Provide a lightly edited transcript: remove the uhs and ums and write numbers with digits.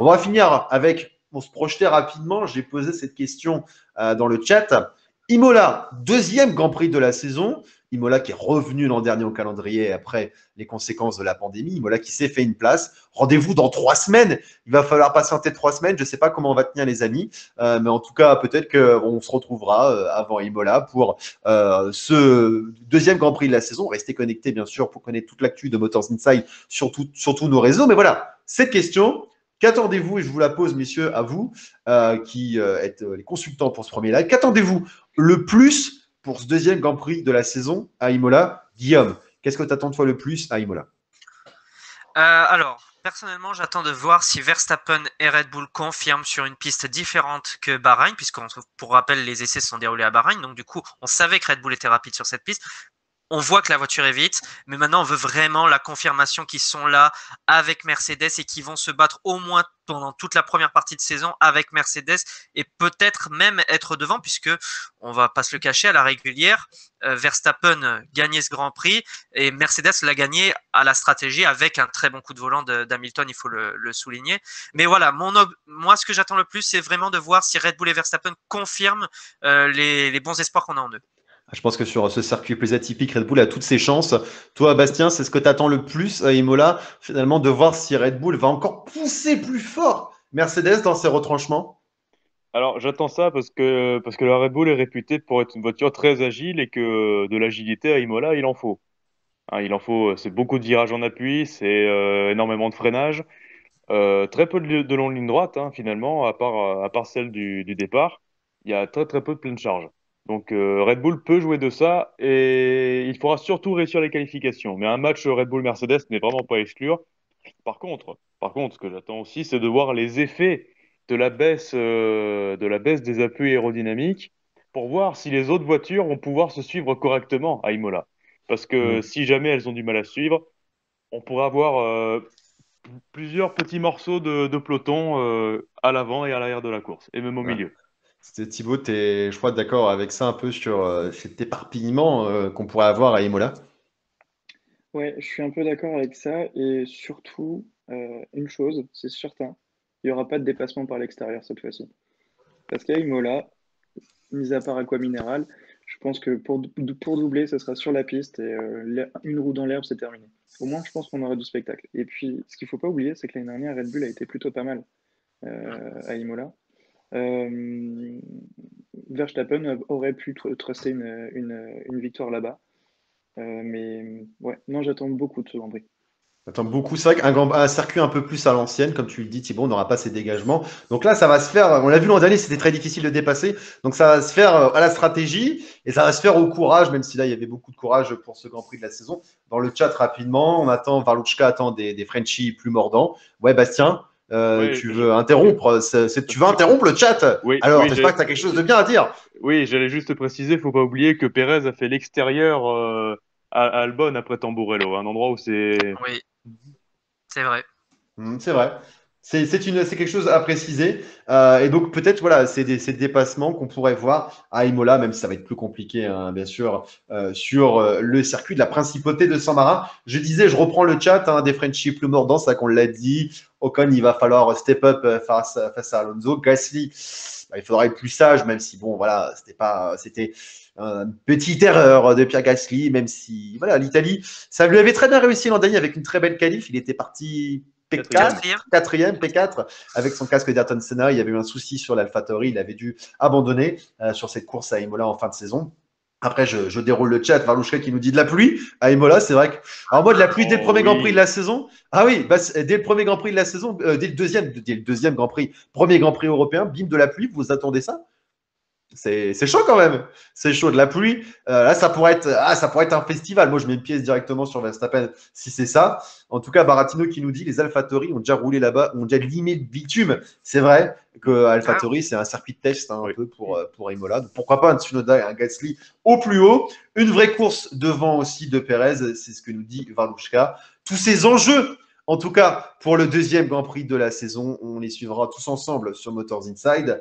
On va finir avec, on se projetait rapidement, j'ai posé cette question dans le chat. Imola, deuxième Grand Prix de la saison. Imola qui est revenu l'an dernier au calendrier après les conséquences de la pandémie. Imola qui s'est fait une place. Rendez-vous dans 3 semaines. Il va falloir patienter 3 semaines. Je ne sais pas comment on va tenir les amis. Mais en tout cas, peut-être qu'on se retrouvera avant Imola pour ce deuxième Grand Prix de la saison. Restez connectés, bien sûr, pour connaître toute l'actu de Motors Inside sur tous nos réseaux. Mais voilà, cette question, qu'attendez-vous, et je vous la pose, messieurs, à vous, qui êtes les consultants pour ce premier live, qu'attendez-vous le plus pour ce deuxième Grand Prix de la saison à Imola? Guillaume, qu'est-ce que tu attends toi le plus à Imola? Alors, personnellement, j'attends de voir si Verstappen et Red Bull confirment sur une piste différente que Bahreïn, pour rappel, les essais se sont déroulés à Bahreïn, donc du coup, on savait que Red Bull était rapide sur cette piste. On voit que la voiture est vite, mais maintenant on veut vraiment la confirmation qu'ils sont là avec Mercedes et qu'ils vont se battre au moins pendant toute la première partie de saison avec Mercedes et peut-être même être devant, puisque on va pas se le cacher, à la régulière, Verstappen gagnait ce Grand Prix et Mercedes l'a gagné à la stratégie avec un très bon coup de volant d'Hamilton, il faut le souligner. Mais voilà, moi ce que j'attends le plus, c'est vraiment de voir si Red Bull et Verstappen confirment les bons espoirs qu'on a en eux. Je pense que sur ce circuit plus atypique, Red Bull a toutes ses chances. Toi, Bastien, c'est ce que tu attends le plus à Imola, finalement, de voir si Red Bull va encore pousser plus fort Mercedes dans ses retranchements? Alors, j'attends ça parce que la Red Bull est réputée pour être une voiture très agile et que de l'agilité à Imola, il en faut. Hein, il en faut, c'est beaucoup de virages en appui, c'est énormément de freinage, très peu de longues lignes droites, hein, finalement, à part celle du départ. Il y a très très peu de pleine charge. Donc Red Bull peut jouer de ça et il faudra surtout réussir les qualifications. Mais un match Red Bull-Mercedes n'est vraiment pas à exclure. Par contre, ce que j'attends aussi, c'est de voir les effets de la baisse des appuis aérodynamiques pour voir si les autres voitures vont pouvoir se suivre correctement à Imola. Parce que Hmm. si jamais elles ont du mal à suivre, on pourrait avoir plusieurs petits morceaux de peloton à l'avant et à l'arrière de la course, et même au Ouais. milieu. C'était Thibaut, tu es, je crois, d'accord avec ça un peu sur cet éparpillement qu'on pourrait avoir à Imola. Ouais, je suis un peu d'accord avec ça et surtout, une chose, c'est certain, il n'y aura pas de dépassement par l'extérieur cette fois-ci. Parce qu'à Imola, mis à part Aqua Mineral, je pense que pour doubler, ce sera sur la piste et une roue dans l'herbe, c'est terminé. Au moins, je pense qu'on aura du spectacle. Et puis, ce qu'il faut pas oublier, c'est que l'année dernière, Red Bull a été plutôt pas mal à Imola. Euh, Verstappen aurait pu truster une victoire là-bas. Mais ouais, non, j'attends beaucoup de ce Grand Prix. Attends beaucoup. C'est vrai un circuit un peu plus à l'ancienne, comme tu le dis, Thibaut, on n'aura pas ces dégagements. Donc là, ça va se faire. On l'a vu l'an dernier, c'était très difficile de dépasser. Donc ça va se faire à la stratégie et ça va se faire au courage, même si là, il y avait beaucoup de courage pour ce Grand Prix de la saison. Dans le chat, rapidement, on attend, Varluchka attend des Frenchies plus mordants. Ouais, Bastien, Oui, tu veux interrompre, tu veux interrompre le chat. oui, Alors, oui, j'espère que tu as quelque chose de bien à dire. oui, j'allais juste préciser, faut pas oublier que Pérez a fait l'extérieur à Albon après Tamburello, un endroit où c'est. Oui, c'est vrai. C'est vrai. C'est quelque chose à préciser. Et donc, peut-être, voilà, ces dépassements qu'on pourrait voir à Imola, même si ça va être plus compliqué, hein, bien sûr, sur le circuit de la principauté de San-Marin. Je disais, je reprends le chat hein, des Frenchies plus mordants, ça qu'on l'a dit. Ocon, il va falloir step up face à Alonso. Gasly, bah, il faudra être plus sage, même si, bon, voilà, c'était une petite erreur de Pierre Gasly, même si, voilà, l'Italie, ça lui avait très bien réussi l'an dernier avec une très belle qualif. Il était parti Quatrième. P4, quatrième, P4, avec son casque d'Ayrton Senna. Il y avait eu un souci sur l'AlphaTauri. Il avait dû abandonner sur cette course à Imola en fin de saison. Après, je déroule le chat. Varlouchka qui nous dit de la pluie à Imola. C'est vrai que. Alors, moi, de la pluie dès le Oh premier Grand Prix de oui. la saison. Ah oui, bah, dès le premier Grand Prix de la saison, dès le deuxième Grand Prix, premier Grand Prix européen, bim de la pluie. Vous attendez ça? C'est chaud quand même. C'est chaud de la pluie. Là, ça pourrait être un festival. Moi, je mets une pièce directement sur Verstappen si c'est ça. En tout cas, Baratino qui nous dit les AlphaTauri ont déjà roulé là-bas, ont déjà limé le bitume. C'est vrai que Ah AlphaTauri, oui. c'est un circuit de test hein, un Oui. peu pour Imola. Donc, pourquoi pas un Tsunoda et un Gasly au plus haut. Une vraie course devant aussi de Perez. C'est ce que nous dit Varlushka. Tous ces enjeux. En tout cas, pour le deuxième Grand Prix de la saison, on les suivra tous ensemble sur Motors Inside.